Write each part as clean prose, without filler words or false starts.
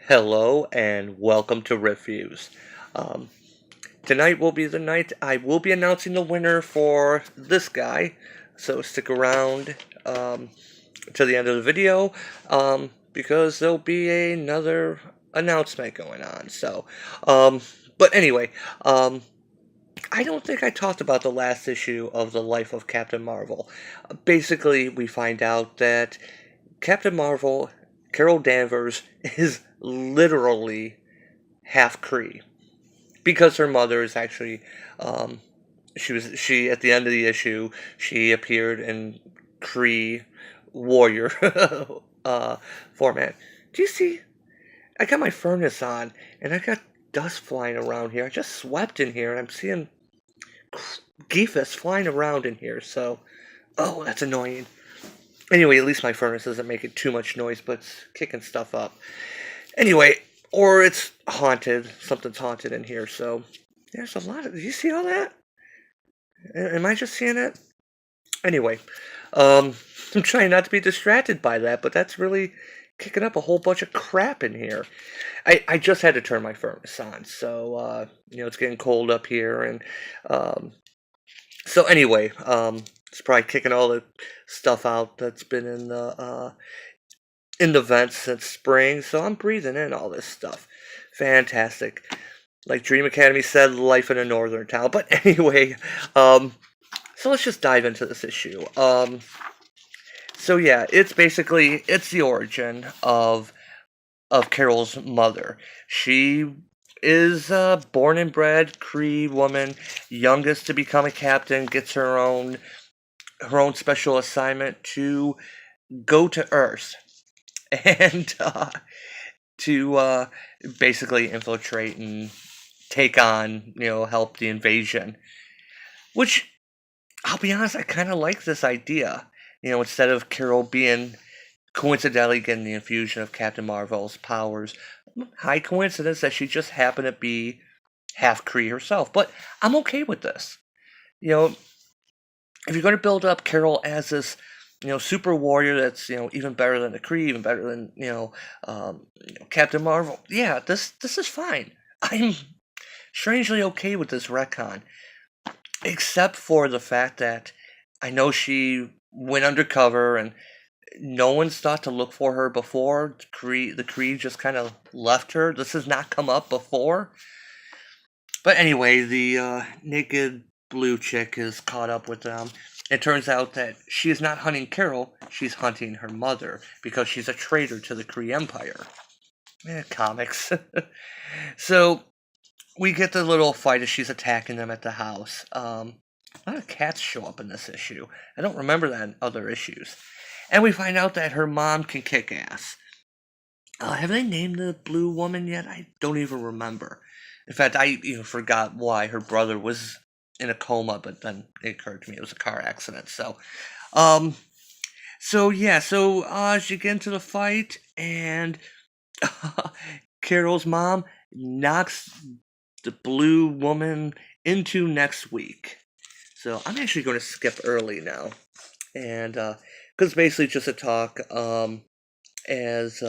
Hello and welcome to Reviews. Um, Tonight will be the night I will be announcing the winner for this guy, so stick around to the end of the video because there'll be another announcement going on. Um, but anyway, um, I don't think I talked about the last issue of the Life of Captain Marvel. Basically, we find out that Captain Marvel, Carol Danvers, is literally half Cree because her mother is actually she at the end of the issue she appeared in Cree warrior uh, format. Do you see? I got my furnace on and I got dust flying around here. I just swept in here and I'm seeing geefus flying around in here. So, oh, that's annoying. Anyway, at least my furnace doesn't make it too much noise, but it's kicking stuff up. Anyway, or it's haunted. Something's haunted in here. So there's a lot of. Do you see all that? Am I just seeing it? Anyway, um, I'm trying not to be distracted by that, but that's really kicking up a whole bunch of crap in here. I just had to turn my furnace on, so it's getting cold up here, and um, so anyway, it's probably kicking all the stuff out that's been in the vents since spring, so I'm breathing in all this stuff. Fantastic. Like Dream Academy said, life in a northern town. But anyway, so let's just dive into this issue. So yeah, it's the origin of Carol's mother. She is a born and bred Cree woman, youngest to become a captain, gets her own special assignment to go to Earth and to basically infiltrate and take on, help the invasion. Which, I'll be honest, I kind of like this idea. Instead of Carol being coincidentally getting the infusion of Captain Marvel's powers, high coincidence that she just happened to be half Kree herself. But I'm okay with this. You know, if you're going to build up Carol as this, super warrior that's, even better than the Kree, even better than, Captain Marvel, yeah, this is fine. I'm strangely okay with this retcon, except for the fact that I know she went undercover and no one's thought to look for her before. The Kree just kind of left her. This has not come up before. But anyway, the naked blue chick is caught up with them. It turns out that she is not hunting Carol, she's hunting her mother because she's a traitor to the Kree Empire. Comics. So we get the little fight as she's attacking them at the house. A lot of cats show up in this issue. I don't remember that in other issues. And we find out that her mom can kick ass. Have they named the blue woman yet? I don't even remember. In fact, I even forgot why her brother was in a coma, but then it occurred to me it was a car accident. Um, so she get into the fight, and Carol's mom knocks the blue woman into next week. So I'm actually going to skip early now, and because basically just a talk. As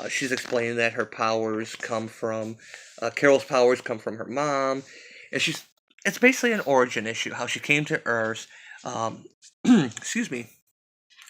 she's explaining that her powers come from Carol's powers come from her mom, and it's basically an origin issue. How she came to Earth, excuse me,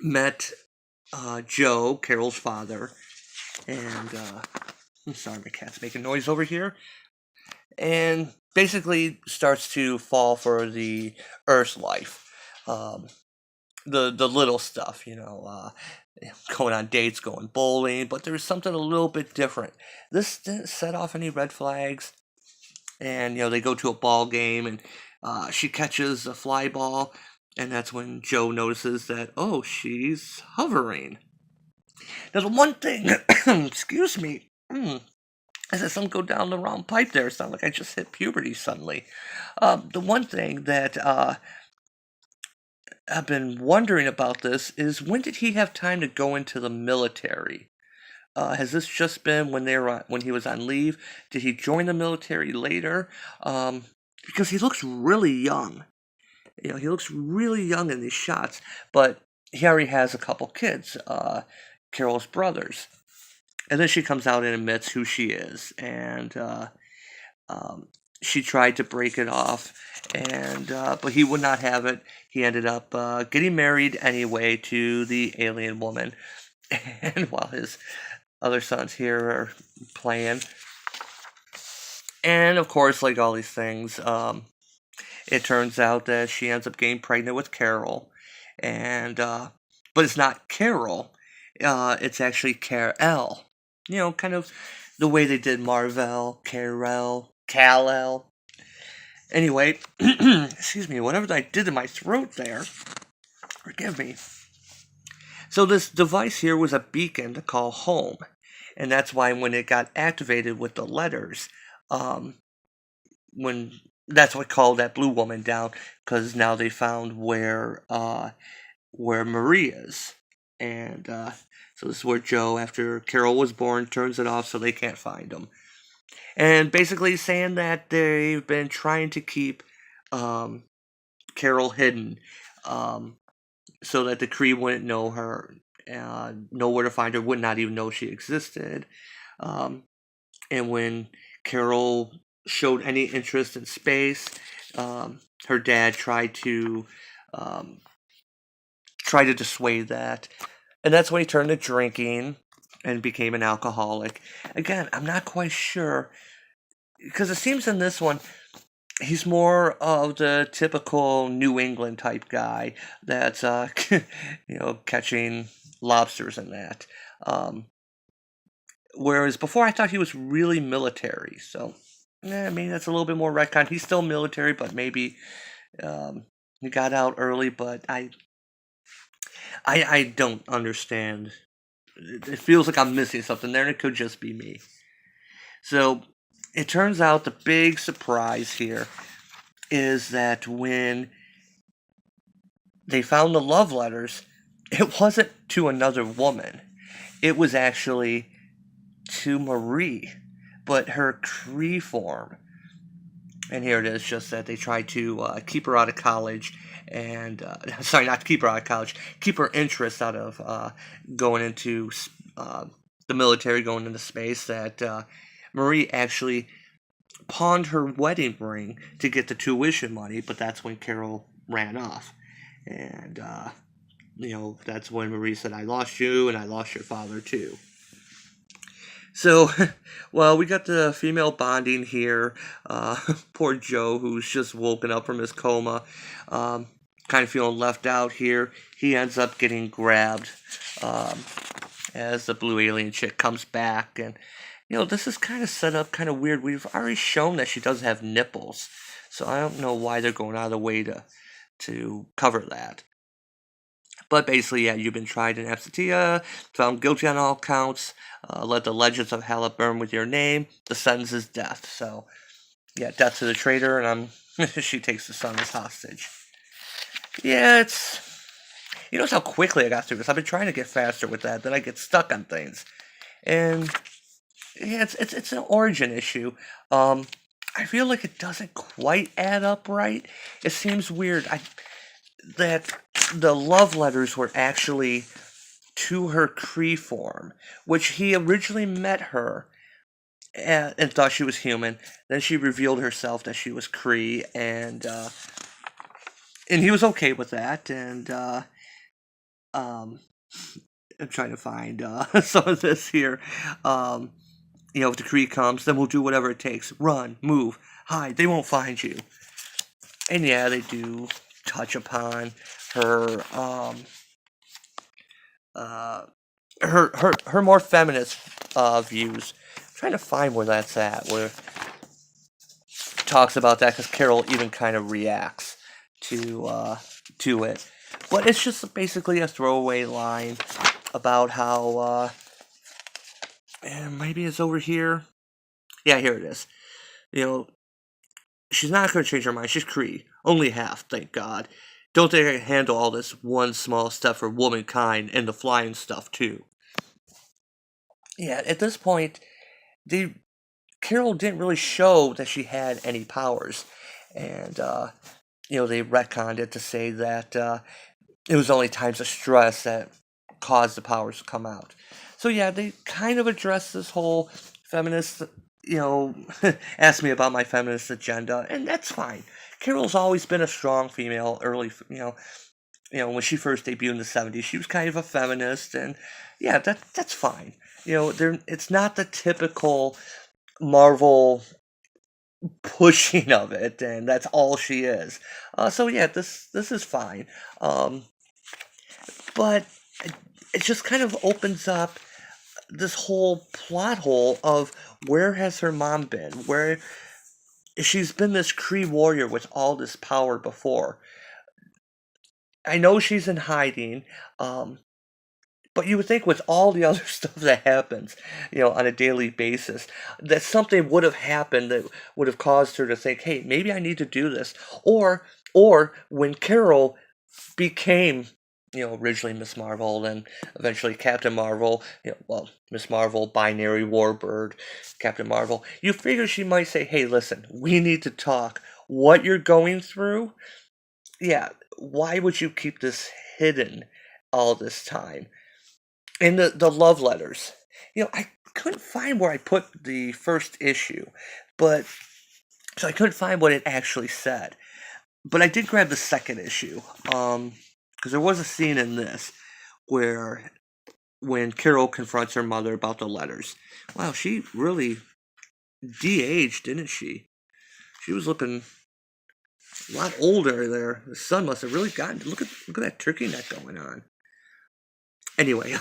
met Joe, Carol's father, and I'm sorry, my cat's making noise over here, and basically starts to fall for the Earth life. The little stuff, going on dates, going bowling, but there's something a little bit different. This didn't set off any red flags, and they go to a ball game, and she catches a fly ball, and that's when Joe notices that, oh, she's hovering. Now the one thing, excuse me, I said something go down the wrong pipe there. It sounded like I just hit puberty suddenly. The one thing that I've been wondering about this is when did he have time to go into the military? Has this just been when he was on leave? Did he join the military later? Because he looks really young. He looks really young in these shots, but he already has a couple kids, Carol's brothers. And then she comes out and admits who she is, and um, she tried to break it off, and but he would not have it. He ended up getting married anyway to the alien woman, and while his other sons here are playing, and of course, like all these things, it turns out that she ends up getting pregnant with Carol, and but it's not Carol. It's actually Carol. Kind of the way they did Marvel, Carol, Kal-El. Anyway, excuse me, whatever I did in my throat there, forgive me. So this device here was a beacon to call home, and that's why when it got activated with the letters, um, when that's what called that blue woman down, because now they found where Marie is, and so this is where Joe, after Carol was born, turns it off so they can't find him. And basically saying that they've been trying to keep um, Carol hidden, um, so that the Kree wouldn't know her, know where to find her, would not even know she existed. Um, and when Carol showed any interest in space, her dad um, tried to dissuade that, and that's when he turned to drinking and became an alcoholic. Again, I'm not quite sure, because it seems in this one he's more of the typical New England type guy that's catching lobsters and that. Whereas before I thought he was really military, so maybe that's a little bit more retcon. He's still military, but maybe he got out early. But I don't understand. It feels like I'm missing something there, and it could just be me. So it turns out the big surprise here is that when they found the love letters, it wasn't to another woman. It was actually to Marie, but her Kree form. And here it is, just that they tried to keep her out of college, and sorry, not to keep her out of college, keep her interest out of going into the military, going into space. That Marie actually pawned her wedding ring to get the tuition money, but that's when Carol ran off. And, that's when Marie said, I lost you, and I lost your father, too. So, well, we got the female bonding here. Poor Joe, who's just woken up from his coma, kind of feeling left out here. He ends up getting grabbed as the blue alien chick comes back. And, this is kind of set up kind of weird. We've already shown that she doesn't have nipples. So I don't know why they're going out of the way to cover that. But basically, yeah, you've been tried in absentia, found guilty on all counts, let the legends of Hela burn with your name. The sentence is death. So, yeah, death to the traitor, and she takes the son as hostage. Yeah, you notice how quickly I got through this. I've been trying to get faster with that, then I get stuck on things. And, yeah, it's an origin issue. I feel like it doesn't quite add up right. It seems weird that the love letters were actually to her Kree form, which he originally met her and thought she was human. Then she revealed herself that she was Kree, and he was okay with that. And I'm trying to find some of this here. If the Kree comes, then we'll do whatever it takes. Run, move, hide. They won't find you. And yeah, they do touch upon her her more feminist views. I'm trying to find where that's at, where it talks about that, because Carol even kind of reacts to it. But it's just basically a throwaway line about how maybe it's over here. Yeah, here it is. She's not going to change her mind. She's Kree. Only half, thank God. Don't think I can handle all this one small step for womankind and the flying stuff, too. Yeah, at this point, Carol didn't really show that she had any powers. And, they retconned it to say that it was only times of stress that caused the powers to come out. So yeah, they kind of address this whole feminist, ask me about my feminist agenda, and that's fine. Carol's always been a strong female. When she first debuted in the '70s, she was kind of a feminist, and yeah, that's fine. It's not the typical Marvel pushing of it, and that's all she is. So yeah, this is fine. Um, but it just kind of opens up this whole plot hole of where has her mom been? Where she's been this Kree warrior with all this power before. I know she's in hiding, um, but you would think with all the other stuff that happens, on a daily basis, that something would have happened that would have caused her to think, "Hey, maybe I need to do this." Or when Carol became, originally Miss Marvel, then eventually Captain Marvel, Miss Marvel, Binary Warbird, Captain Marvel, you figure she might say, "Hey, listen, we need to talk. What you're going through, yeah, why would you keep this hidden all this time?" And the love letters. I couldn't find where I put the first issue, but so I couldn't find what it actually said. But I did grab the second issue, because there was a scene in this where when Carol confronts her mother about the letters. Wow, she really de-aged, didn't she? She was looking a lot older there. The sun must have really gotten. Look at that turkey neck going on. Anyway,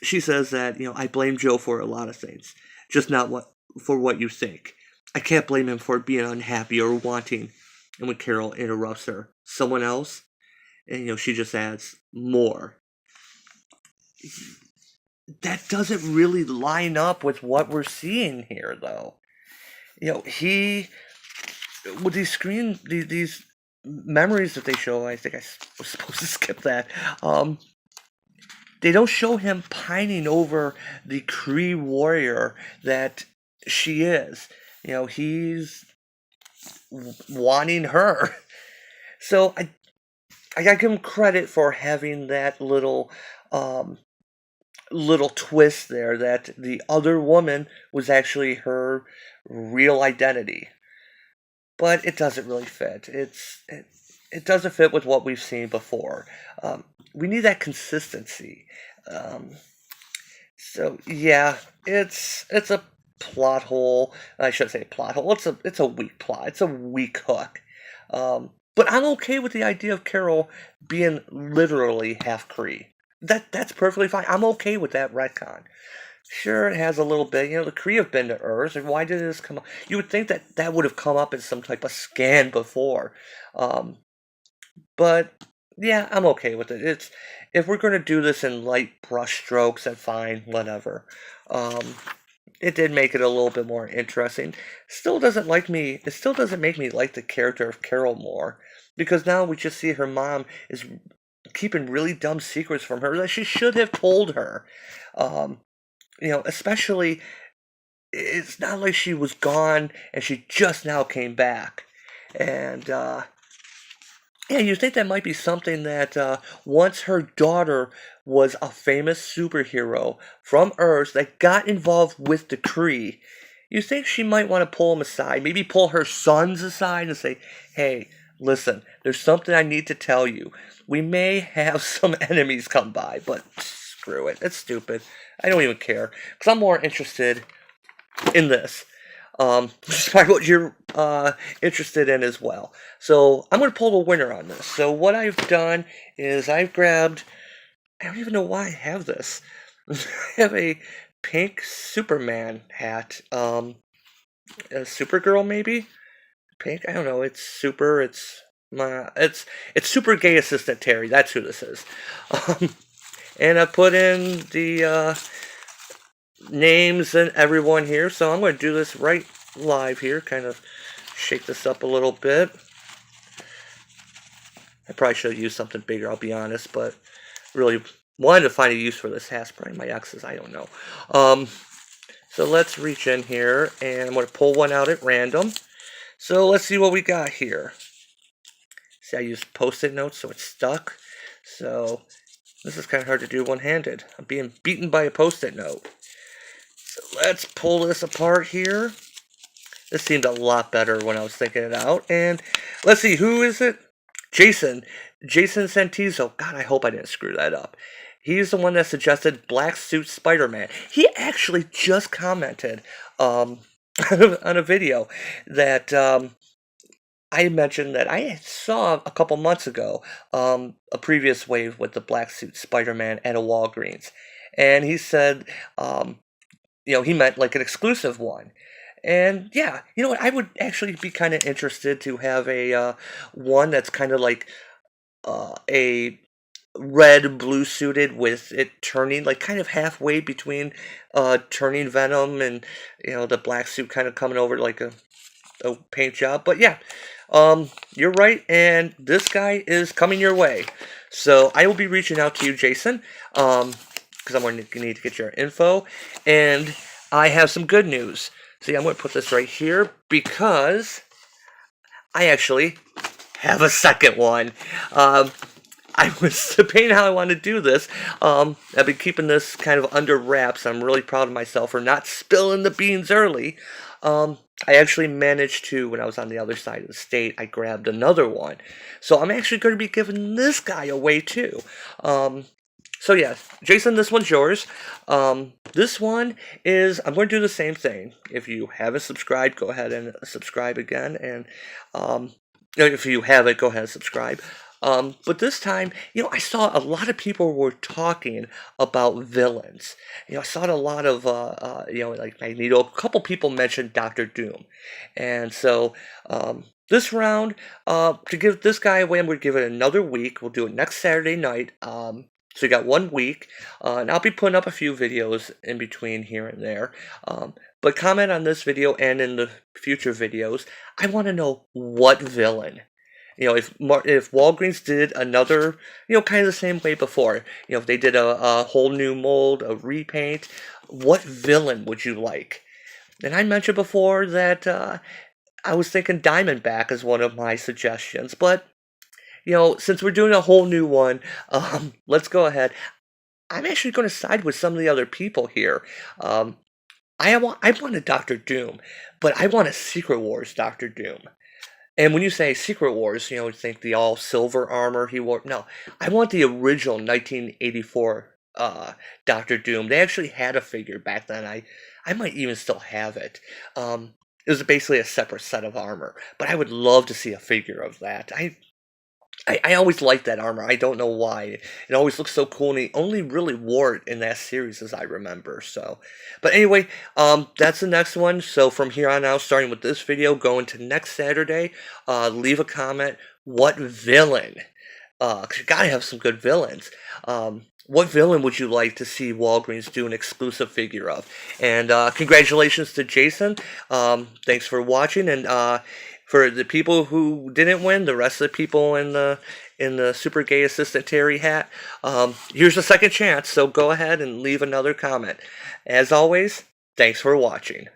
she says that I blame Joe for a lot of things, just not for what you think. I can't blame him for being unhappy or wanting. And when Carol interrupts her, someone else, and she just adds more. That doesn't really line up with what we're seeing here, though. He with these memories that they show. I think I was supposed to skip that. They don't show him pining over the Kree warrior that she is. He's wanting her. So I gotta give him credit for having that little twist there, that the other woman was actually her real identity. But it doesn't really fit. It doesn't fit with what we've seen before. We need that consistency. Um, so yeah, it's a plot hole. I should say plot hole. It's a weak plot. It's a weak hook. But I'm okay with the idea of Carol being literally half Kree. That's perfectly fine. I'm okay with that retcon. Sure, it has a little bit. The Kree have been to Earth, and why did this come up? You would think that would have come up in some type of scan before. Um, but yeah, I'm okay with it. If we're going to do this in light brush strokes, then fine, whatever. Um, it did make it a little bit more interesting. Still doesn't like me. It still doesn't make me like the character of Carol more, because now we just see her mom is keeping really dumb secrets from her that she should have told her. Um, Especially, it's not like she was gone and she just now came back. And yeah, you think that might be something that once her daughter was a famous superhero from Earth that got involved with the Kree, you think she might want to pull him aside, maybe pull her sons aside and say, "Hey, listen, there's something I need to tell you. We may have some enemies come by, but screw it. It's stupid. I don't even care. Because I'm more interested in this. Which is probably what you're interested in as well. So I'm going to pull the winner on this. So what I've done is I've grabbed, I don't even know why I have this. I have a pink Superman hat. A Supergirl maybe? Pink? I don't know. It's super. It's super gay assistant Terry. That's who this is. And I put in the names and everyone here. So I'm going to do this right live here. Kind of shake this up a little bit. I probably should have used something bigger, I'll be honest, but really wanted to find a use for this hat. Probably my X's, I don't know. So let's reach in here, and I'm going to pull one out at random. So let's see what we got here. See, I used Post-it notes, so it's stuck. So This is kind of hard to do one-handed. I'm being beaten by a Post-it note. So let's pull this apart here. This seemed a lot better when I was thinking it out. And let's see, who is it? Jason. Jason Santizo. God, I hope I didn't screw that up. He's the one that suggested Black Suit Spider-Man. He actually just commented on a video that I mentioned that I saw a couple months ago a previous wave with the Black Suit Spider-Man at a Walgreens. And he said, he meant like an exclusive one. And yeah, you know what? I would actually be kind of interested to have a one that's kind of like a red blue suited with it turning like kind of halfway between turning Venom and the black suit kind of coming over like a paint job. But yeah, you're right, and this guy is coming your way. So I will be reaching out to you, Jason, because I'm going to need to get your info, and I have some good news. See, I'm going to put this right here because I actually have a second one. I was debating how I want to do this. I've been keeping this kind of under wraps. I'm really proud of myself for not spilling the beans early. I actually managed to, when I was on the other side of the state, I grabbed another one. So I'm actually going to be giving this guy away too. So yeah, Jason, this one's yours. This one is, I'm going to do the same thing. If you haven't subscribed, go ahead and subscribe again. And if you haven't, go ahead and subscribe. But this time, I saw a lot of people were talking about villains. I saw a lot of, like Magneto. A couple people mentioned Doctor Doom. And so, this round, to give this guy away, I'm going to give it another week. We'll do it next Saturday night. So you got 1 week, and I'll be putting up a few videos in between here and there. But comment on this video and in the future videos. I want to know what villain. If Walgreens did another, kind of the same way before, if they did a whole new mold, a repaint, what villain would you like? And I mentioned before that I was thinking Diamondback is one of my suggestions, but since we're doing a whole new one, let's go ahead. I'm actually going to side with some of the other people here. I want a Doctor Doom, but I want a Secret Wars Doctor Doom. And when you say Secret Wars, you think the all silver armor he wore. No, I want the original 1984 Doctor Doom. They actually had a figure back then. I might even still have it. It was basically a separate set of armor, but I would love to see a figure of that. I always liked that armor. I don't know why. It always looks so cool, and he only really wore it in that series as I remember. So, but anyway, that's the next one. So from here on out, starting with this video, going to next Saturday, leave a comment. What villain? Because you gotta have some good villains. What villain would you like to see Walgreens do an exclusive figure of? And congratulations to Jason. Thanks for watching, and for the people who didn't win, the rest of the people in the Super Gay Assistant Terry hat, here's a second chance, so go ahead and leave another comment. As always, thanks for watching.